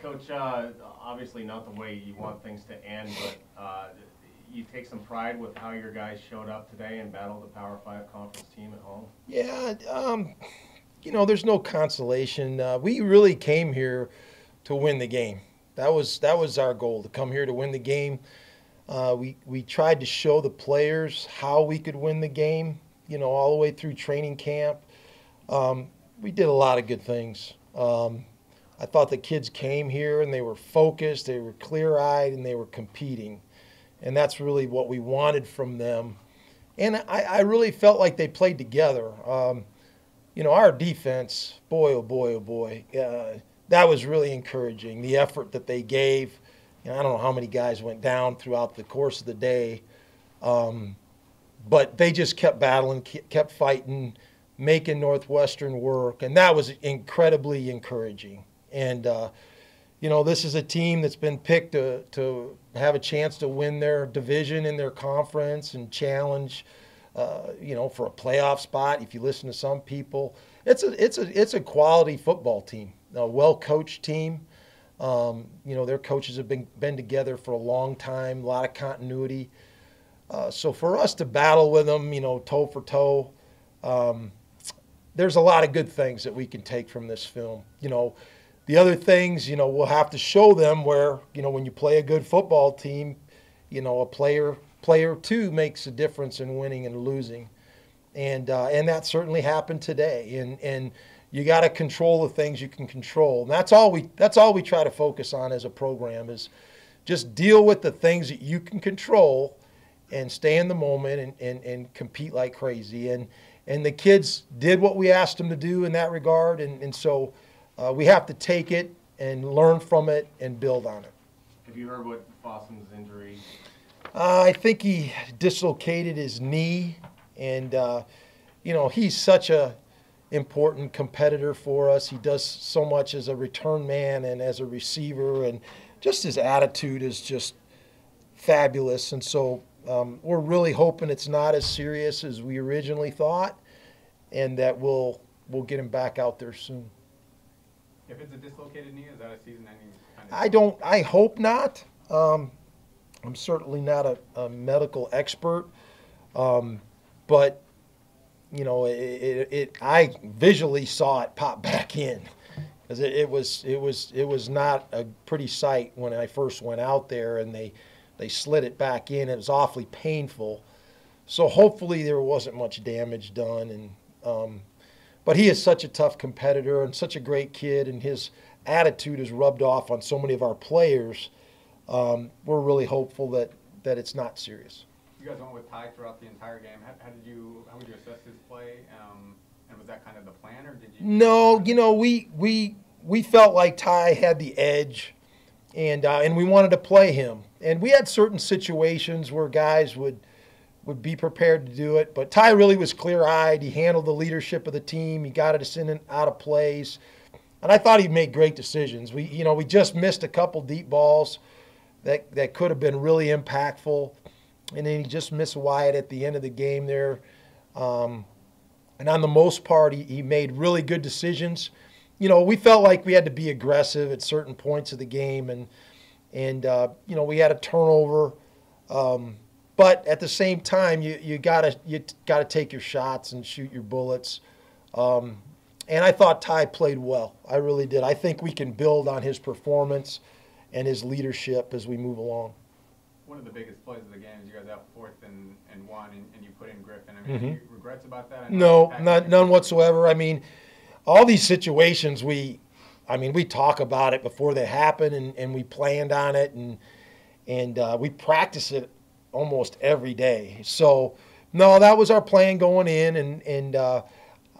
Coach, obviously not the way you want things to end, but you take some pride with how your guys showed up today and battled the Power 5 conference team at home? Yeah, there's no consolation. We really came here to win the game. That was our goal, to come here to win the game. We tried to show the players how we could win the game. All the way through training camp. We did a lot of good things. I thought the kids came here and they were focused, they were clear-eyed, and they were competing, and that's really what we wanted from them. And I really felt like they played together. Our defense, boy, oh boy, oh boy, that was really encouraging. The effort that they gave. I don't know how many guys went down throughout the course of the day, but they just kept battling, kept fighting, making Northwestern work, and that was incredibly encouraging. And this is a team that's been picked to have a chance to win their division in their conference and challenge, for a playoff spot. If you listen to some people, it's a quality football team, a well-coached team. Their coaches have been together for a long time, a lot of continuity. So for us to battle with them, toe for toe, there's a lot of good things that we can take from this film. The other things, we'll have to show them where, when you play a good football team, a player too makes a difference in winning and losing. And that certainly happened today. And you got to control the things you can control. And that's all we try to focus on as a program, is just deal with the things that you can control and stay in the moment and compete like crazy. And the kids did what we asked them to do in that regard. And so we have to take it and learn from it and build on it. Have you heard what Fossum's injury? I think he dislocated his knee. And, he's such a important competitor for us. He does so much as a return man and as a receiver. And just his attitude is just fabulous. And so we're really hoping it's not as serious as we originally thought, and that we'll get him back out there soon. If it's a dislocated knee, is that a season-ending kind of? I hope not. I'm certainly not a medical expert, but I visually saw it pop back in, because it was not a pretty sight when I first went out there, and they slid it back in. It was awfully painful. So hopefully there wasn't much damage done. And but he is such a tough competitor and such a great kid, and his attitude is rubbed off on so many of our players. We're really hopeful that it's not serious. You guys went with Ty throughout the entire game. How would you assess his play? And was that kind of the plan, or did you? No, we felt like Ty had the edge, and we wanted to play him. And we had certain situations where guys would be prepared to do it, but Ty really was clear-eyed. He handled the leadership of the team. He got us in and out of plays, and I thought he made great decisions. We just missed a couple deep balls that could have been really impactful, and then he just missed wide at the end of the game there. And on the most part, he made really good decisions. We felt like we had to be aggressive at certain points of the game, and we had a turnover. But at the same time, you gotta take your shots and shoot your bullets. And I thought Ty played well. I really did. I think we can build on his performance and his leadership as we move along. One of the biggest plays of the game is you guys out 4th and 1, and you put in Griffin. I mean, any regrets about that? No, none whatsoever. I mean, all these situations we talk about it before they happen, and we planned on it, and we practice it almost every day. So, no, that was our plan going in, and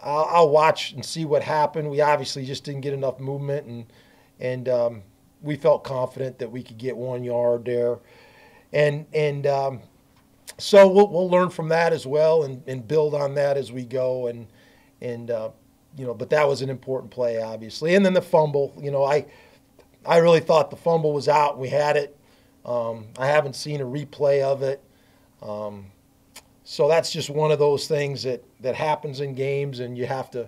I'll watch and see what happened. We obviously just didn't get enough movement, and we felt confident that we could get 1 yard there. And so we'll learn from that as well, and build on that as we go. But that was an important play, obviously. And then the fumble. I really thought the fumble was out. We had it. I haven't seen a replay of it. So that's just one of those things that happens in games, and you have to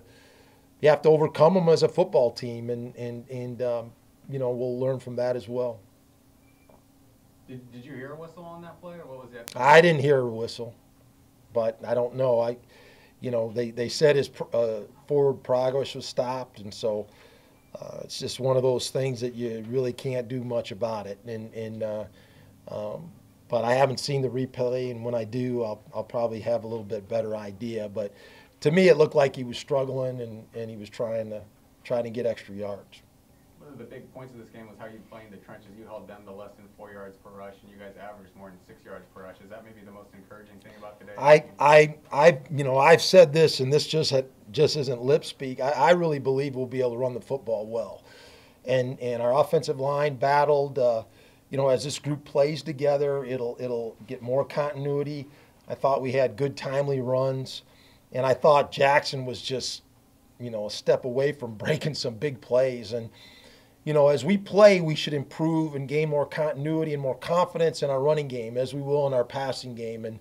overcome them as a football team. And we'll learn from that as well. Did you hear a whistle on that play, or what was that? I didn't hear a whistle, but I don't know. They said his forward progress was stopped, and so it's just one of those things that you really can't do much about it. But I haven't seen the replay, and when I do, I'll probably have a little bit better idea. But to me, it looked like he was struggling, and he was trying to get extra yards. One of the big points of this game was how you played in the trenches. You held them to less than 4 yards per rush, and you guys averaged more than 6 yards per rush. Is that maybe the most encouraging thing about today? I've said this, and this just isn't lip speak. I really believe we'll be able to run the football well, and our offensive line battled. As this group plays together, it'll get more continuity. I thought we had good timely runs, and I thought Jackson was just a step away from breaking some big plays. And as we play, we should improve and gain more continuity and more confidence in our running game, as we will in our passing game.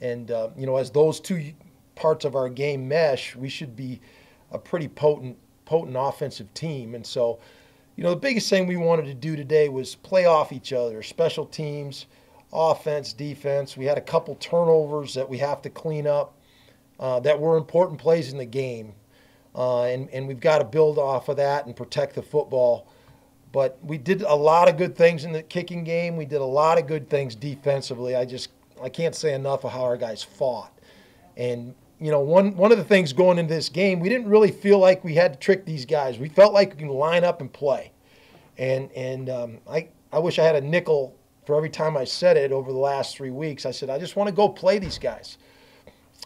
And as those two parts of our game mesh, we should be a pretty potent offensive team. And so, the biggest thing we wanted to do today was play off each other, special teams, offense, defense. We had a couple turnovers that we have to clean up that were important plays in the game. And we've got to build off of that and protect the football. But we did a lot of good things in the kicking game. We did a lot of good things defensively. I can't say enough of how our guys fought. And, one of the things going into this game, we didn't really feel like we had to trick these guys. We felt like we can line up and play. And I wish I had a nickel for every time I said it over the last 3 weeks. I said, I just want to go play these guys.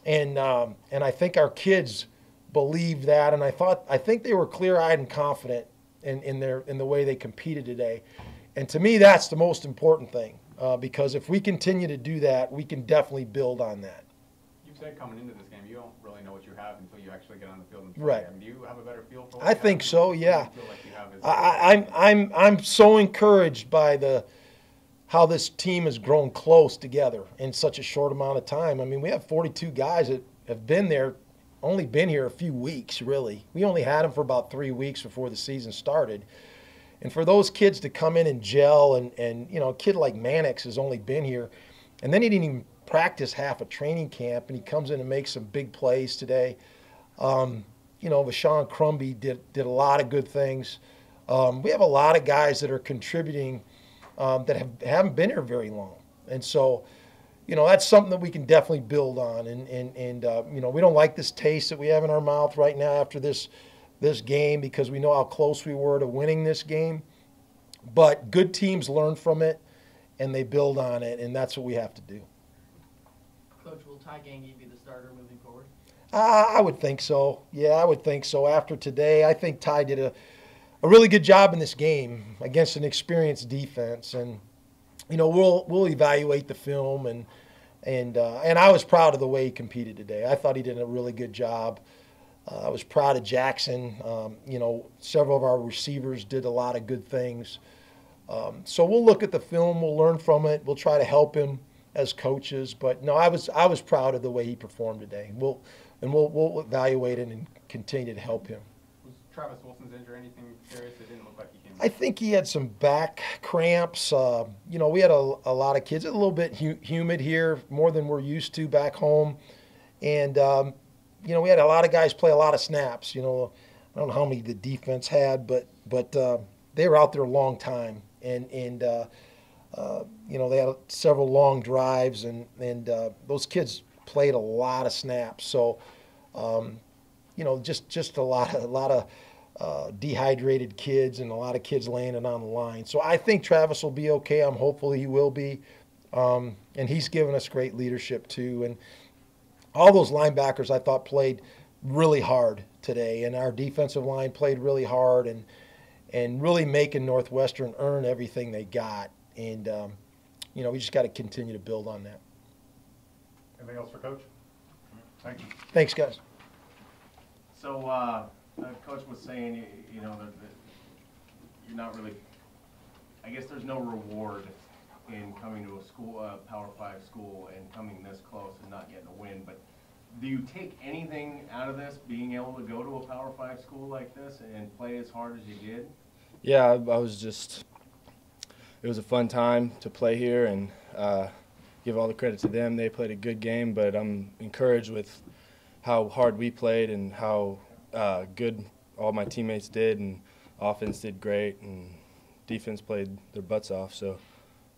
And I think our kids believed that, and I think they were clear-eyed and confident in the way they competed today. And to me, that's the most important thing, because if we continue to do that, we can definitely build on that. You've said coming into this game, you don't really know what you have until you actually get on the field and play. Right. I mean, do you have a better feel for what I think so, yeah. Feel like you have I'm so encouraged by how this team has grown close together in such a short amount of time. I mean, we have 42 guys that have only been here a few weeks, really. We only had them for about 3 weeks before the season started. And for those kids to come in and gel, and a kid like Mannix has only been here, and then he didn't even practice half a training camp, and he comes in and makes some big plays today. Vashawn Crumby did a lot of good things. We have a lot of guys that are contributing that haven't been here very long. And so, that's something that we can definitely build on. And we don't like this taste that we have in our mouth right now after this game, because we know how close we were to winning this game. But good teams learn from it, and they build on it, and that's what we have to do. Coach, will Ty Gange be the starter moving forward? I would think so. Yeah, I would think so. After today, I think Ty did a really good job in this game against an experienced defense. And we'll evaluate the film, and I was proud of the way he competed today. I thought he did a really good job. I was proud of Jackson. Several of our receivers did a lot of good things. So we'll look at the film. We'll learn from it. We'll try to help him as coaches. But no, I was proud of the way he performed today. We'll evaluate it and continue to help him. Was Travis Wilson's injury anything serious? It didn't look like he came back. I think he had some back cramps. We had a lot of kids. It's a little bit humid here, more than we're used to back home. And, we had a lot of guys play a lot of snaps. I don't know how many the defense had, but they were out there a long time. And they had several long drives, and those kids played a lot of snaps. So, just a lot of dehydrated kids, and a lot of kids laying it on the line. So I think Travis will be okay. I'm hopeful he will be. And he's given us great leadership too. And all those linebackers I thought played really hard today, and our defensive line played really hard, and really making Northwestern earn everything they got. And, we just got to continue to build on that. Anything else for Coach? Thank you. Thanks, guys. So, Coach was saying, that you're not really, I guess there's no reward in coming to a school, Power 5 school, and coming this close and not getting a win. But do you take anything out of this, being able to go to a Power 5 school like this and play as hard as you did? Yeah, I was just – it was a fun time to play here, and give all the credit to them. They played a good game, but I'm encouraged with how hard we played and how good all my teammates did, and offense did great, and defense played their butts off. So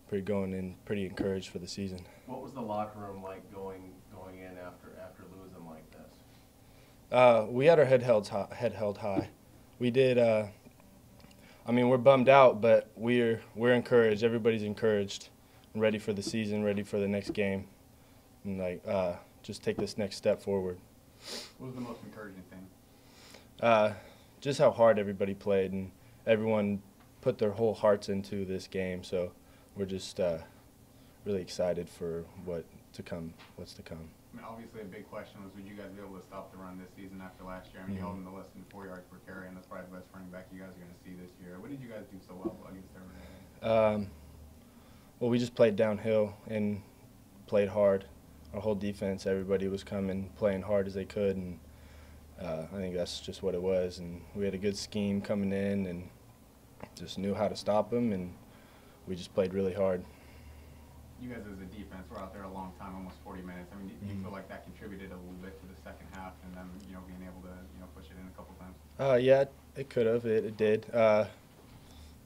pretty encouraged for the season. What was the locker room like going in after losing like this? We had our head held high. We did. I mean, we're bummed out, but we're encouraged. Everybody's encouraged, and ready for the season, ready for the next game, and just take this next step forward. What was the most encouraging thing? Just how hard everybody played, and everyone put their whole hearts into this game. So we're just really excited for what's to come. I mean, obviously, a big question was, would you guys be able to stop the run this season after last year? I mean, you held them to less than 4 yards per carry, and that's probably the best running back you guys are going to see this year. What did you guys do so well against everyone? Well, we just played downhill and played hard. Our whole defense, everybody was playing hard as they could, and I think that's just what it was. And we had a good scheme coming in and just knew how to stop them, and we just played really hard. You guys as a defense were out there a long time, almost 40 minutes. I mean, do you feel like that contributed a little bit to the second half and them, being able to, push it in a couple times? Yeah, it could have. It did.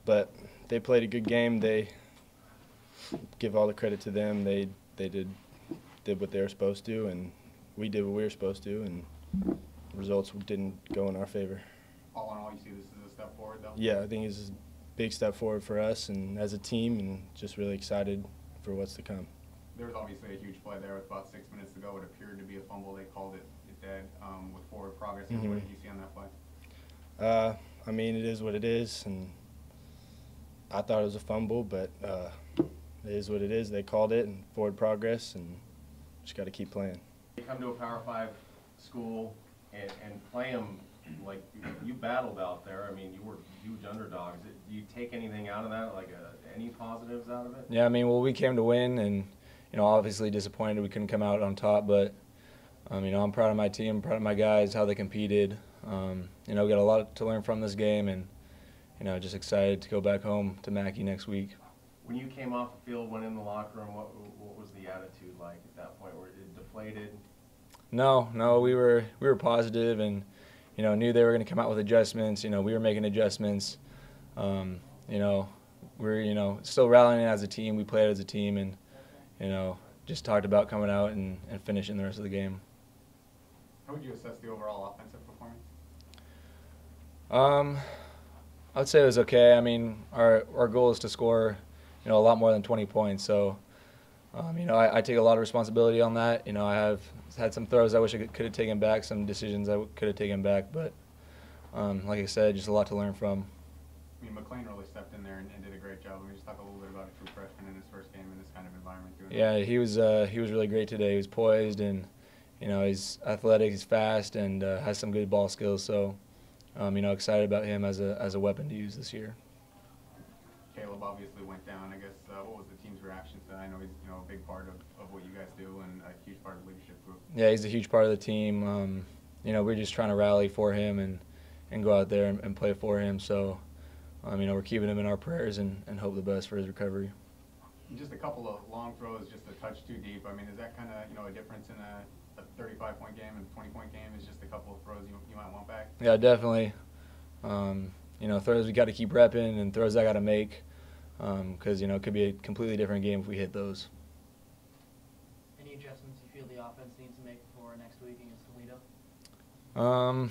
But they played a good game. They give all the credit to them. They did what they were supposed to, and we did what we were supposed to, and results didn't go in our favor. All in all, you see this as a step forward, though? Yeah, I think it's a big step forward for us and as a team, and just really excited for what's to come. There was obviously a huge play there with about 6 minutes to go. It appeared to be a fumble. They called it dead with forward progress. What did you see on that play? I mean, it is what it is, and I thought it was a fumble, but it is what it is. They called it, and forward progress, and just got to keep playing. You come to a Power 5 school and play them like you battled out there. I mean, you were huge underdogs. Do you take anything out of that, like any positives out of it? Yeah, I mean, well, we came to win, and obviously disappointed we couldn't come out on top, but I'm proud of my team, proud of my guys, how they competed. We got a lot to learn from this game, and just excited to go back home to Mackey next week. When you came off the field, went in the locker room, what was the attitude like at that point? Were it deflated? No, we were positive, and knew they were going to come out with adjustments. We were making adjustments. We're still rallying as a team. We played as a team, and just talked about coming out and finishing the rest of the game. How would you assess the overall offensive performance? I would say it was okay. I mean, our goal is to score, a lot more than 20 points. So, I take a lot of responsibility on that. I have had some throws I wish I could have taken back, some decisions I could have taken back. But, like I said, just a lot to learn from. I mean, McLean really stepped in there and did a great job. Let me just talk a little bit about a true freshman in his first game in this kind of environment. Yeah, he was really great today. He was poised, and he's athletic, he's fast, and has some good ball skills. So, excited about him as a weapon to use this year. Caleb obviously went down. I guess what was the team's reaction to that? I know he's a big part of what you guys do and a huge part of the leadership group. Yeah, he's a huge part of the team. We're just trying to rally for him and go out there and play for him. So, we're keeping him in our prayers and hope the best for his recovery. Just a couple of long throws, just a touch too deep. I mean, is that kind of a difference in a 35-point game and a 20-point game? Is just a couple of throws you might want back? Yeah, definitely. Throws we got to keep repping, and throws I got to make, because it could be a completely different game if we hit those. Any adjustments you feel the offense needs to make before next week against Toledo?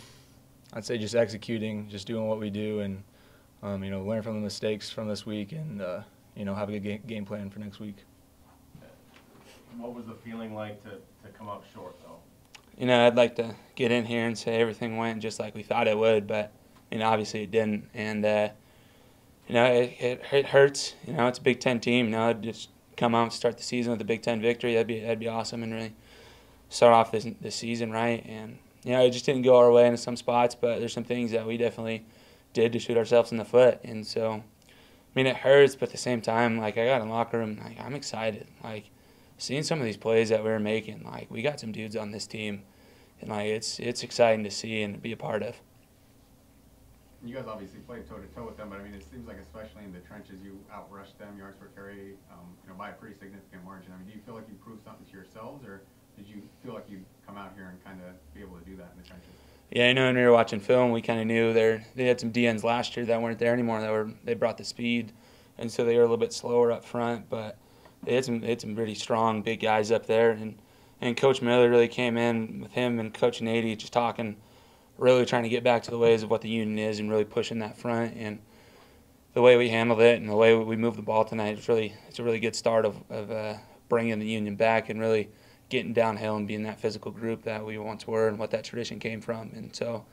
I'd say just executing, just doing what we do, and learn from the mistakes from this week, and have a good game plan for next week. What was the feeling like to come up short, though? I'd like to get in here and say everything went just like we thought it would, but obviously it didn't, and it hurts. It's a Big Ten team. Just come out and start the season with a Big Ten victory. That'd be awesome, and really start off this season right. And it just didn't go our way in some spots, but there's some things that we definitely did to shoot ourselves in the foot, and so it hurts, but at the same time, I got in the locker room, I'm excited. Seeing some of these plays that we were making, we got some dudes on this team, and it's exciting to see and be a part of. And you guys obviously played toe-to-toe with them, but I mean, it seems like especially in the trenches, you outrushed them yards per carry, by a pretty significant margin. I mean, do you feel like you proved something to yourselves, or did you feel like you'd come out here and kind of be able to do that in the trenches? Yeah, I know when we were watching film, we kind of knew they had some DNs last year that weren't there anymore. They brought the speed, and so they were a little bit slower up front. But they had some really strong big guys up there, and Coach Miller really came in with him and Coach Nady just talking, really trying to get back to the ways of what the Union is and really pushing that front. And the way we handled it and the way we moved the ball tonight, it's a really good start of bringing the Union back and really getting downhill and being that physical group that we once were and what that tradition came from. And so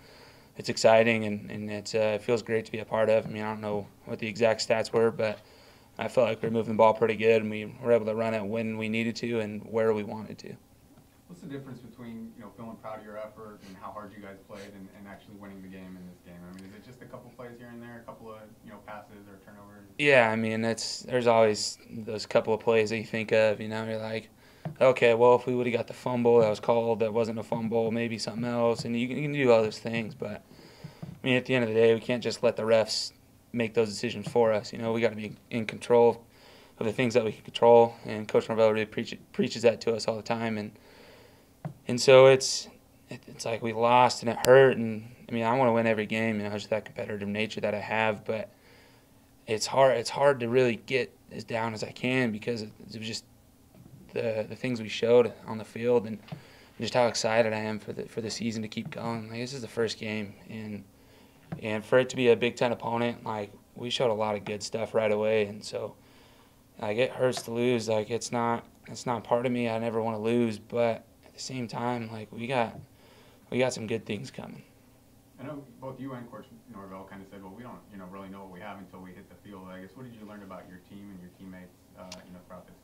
it's exciting and it feels great to be a part of. I mean, I don't know what the exact stats were, but I felt like we were moving the ball pretty good and we were able to run it when we needed to and where we wanted to. What's the difference between, feeling proud of your effort and how hard you guys played and actually winning the game in this game? I mean, is it just a couple plays here and there, a couple of, passes or turnovers? Yeah, I mean, there's always those couple of plays that you think of, you're like, okay, well, if we would have got the fumble that was called, that wasn't a fumble, maybe something else, and you can do all those things. But, I mean, at the end of the day, we can't just let the refs make those decisions for us. We got to be in control of the things that we can control, and Coach Norvell really preaches that to us all the time. And so it's like we lost and it hurt, and I mean I want to win every game, just that competitive nature that I have, but it's hard to really get as down as I can because it was just the things we showed on the field and just how excited I am for the season to keep going. Like, this is the first game, and for it to be a Big Ten opponent, like we showed a lot of good stuff right away, and so like it hurts to lose. Like it's not part of me. I never want to lose, but at the same time, like we got some good things coming. I know both you and Coach Norvell kind of said, well, we don't, really know what we have until we hit the field. I guess, what did you learn about your team and your teammates, throughout this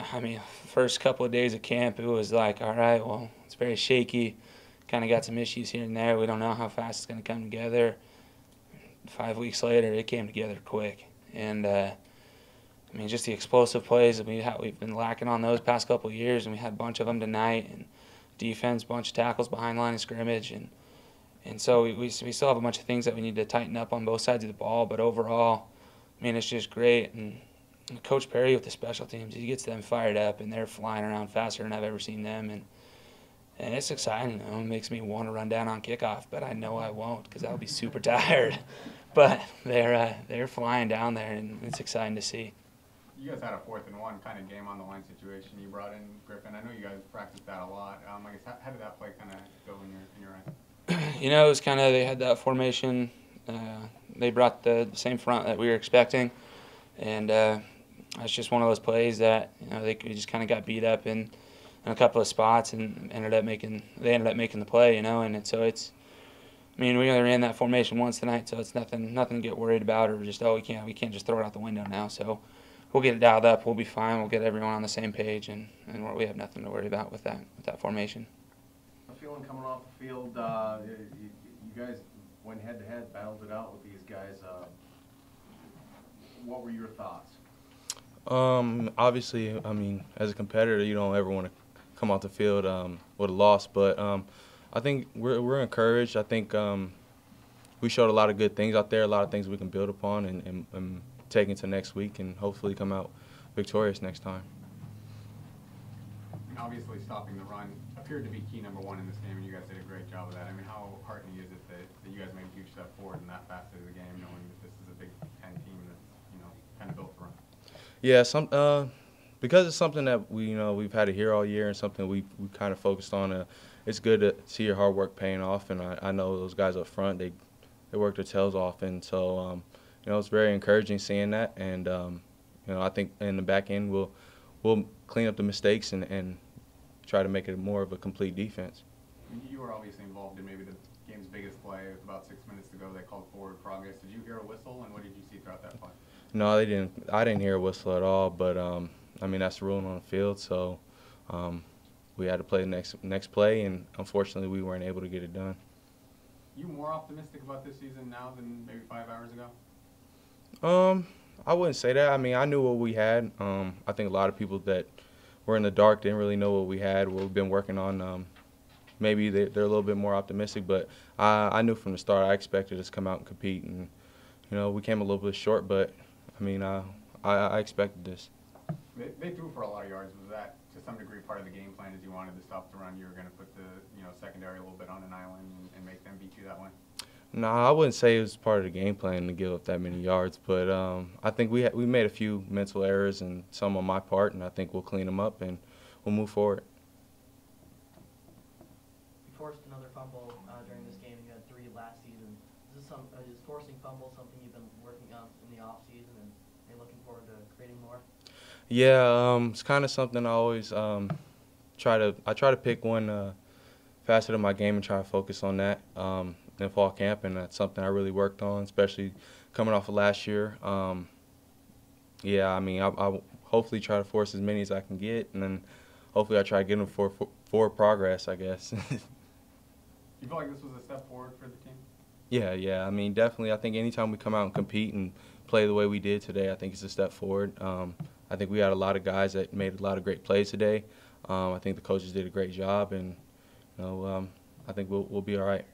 game? I mean, first couple of days of camp, it was like, all right, well, it's very shaky. Kind of got some issues here and there. We don't know how fast it's going to come together. 5 weeks later, it came together quick. And, I mean, just the explosive plays that we've been lacking on those past couple of years, and we had a bunch of them tonight. And defense, bunch of tackles behind line of scrimmage, and so we still have a bunch of things that we need to tighten up on both sides of the ball. But overall, I mean, it's just great. And Coach Perry with the special teams, he gets them fired up, and they're flying around faster than I've ever seen them. And it's exciting. It makes me want to run down on kickoff, but I know I won't because I'll be super tired. But they're flying down there, and it's exciting to see. You guys had a 4th and 1 kind of game on the line situation. You brought in Griffin. I know you guys practiced that a lot. I guess how did that play kind of go in your end? It was kind of, they had that formation. They brought the same front that we were expecting, and it's just one of those plays that they just kind of got beat up in a couple of spots and ended up making the play. And so it's. I mean, we only ran that formation once tonight, so it's nothing to get worried about, or just we can't just throw it out the window now. So we'll get it dialed up. We'll be fine. We'll get everyone on the same page, and we have nothing to worry about with that formation. Feeling coming off the field, you guys went head-to-head, battled it out with these guys. What were your thoughts? Obviously, I mean, as a competitor, you don't ever want to come off the field with a loss, but I think we're encouraged. I think we showed a lot of good things out there, a lot of things we can build upon and take into next week, and hopefully come out victorious next time. Obviously, stopping the run appeared to be key number 1 in this game, and you guys did a great job of that. I mean, how heartening is it that you guys made a huge step forward in that facet of the game, knowing that this is a Big Ten team that's kind of built to run? Yeah, because it's something that we've had to hear all year and something we kind of focused on. It's good to see your hard work paying off, and I know those guys up front, they work their tails off, and so it's very encouraging seeing that. And I think in the back end we'll clean up the mistakes and try to make it more of a complete defense. You were obviously involved in maybe the game's biggest play. With about 6 minutes to go, they called forward progress. Did you hear a whistle, and what did you see throughout that play? No, they didn't. I didn't hear a whistle at all. But I mean, that's the ruling on the field. So we had to play the next play, and unfortunately, we weren't able to get it done. You more optimistic about this season now than maybe 5 hours ago? I wouldn't say that. I mean, I knew what we had. I think a lot of people that were in the dark didn't really know what we had, what we've been working on maybe they're a little bit more optimistic, but I knew from the start I expected us to come out and compete, and we came a little bit short, but I mean I expected this. They threw for a lot of yards. Was that to some degree part of the game plan? As you wanted to stop the run, you were going to put the secondary a little bit on an island and make them beat you that way? No, I wouldn't say it was part of the game plan to give up that many yards, but I think we made a few mental errors and some on my part, and I think we'll clean them up and we'll move forward. You forced another fumble during this game. You had 3 last season. Is forcing fumbles something you've been working on in the off season, and are you looking forward to creating more? Yeah, it's kind of something I always try to pick one facet of my game and try to focus on that in fall camp, and that's something I really worked on, especially coming off of last year. Yeah, I mean, I'll hopefully try to force as many as I can get, and then hopefully I try to get them for progress, I guess. You feel like this was a step forward for the team? Yeah. I mean, definitely. I think anytime we come out and compete and play the way we did today, I think it's a step forward. I think we had a lot of guys that made a lot of great plays today. I think the coaches did a great job, and I think we'll be all right.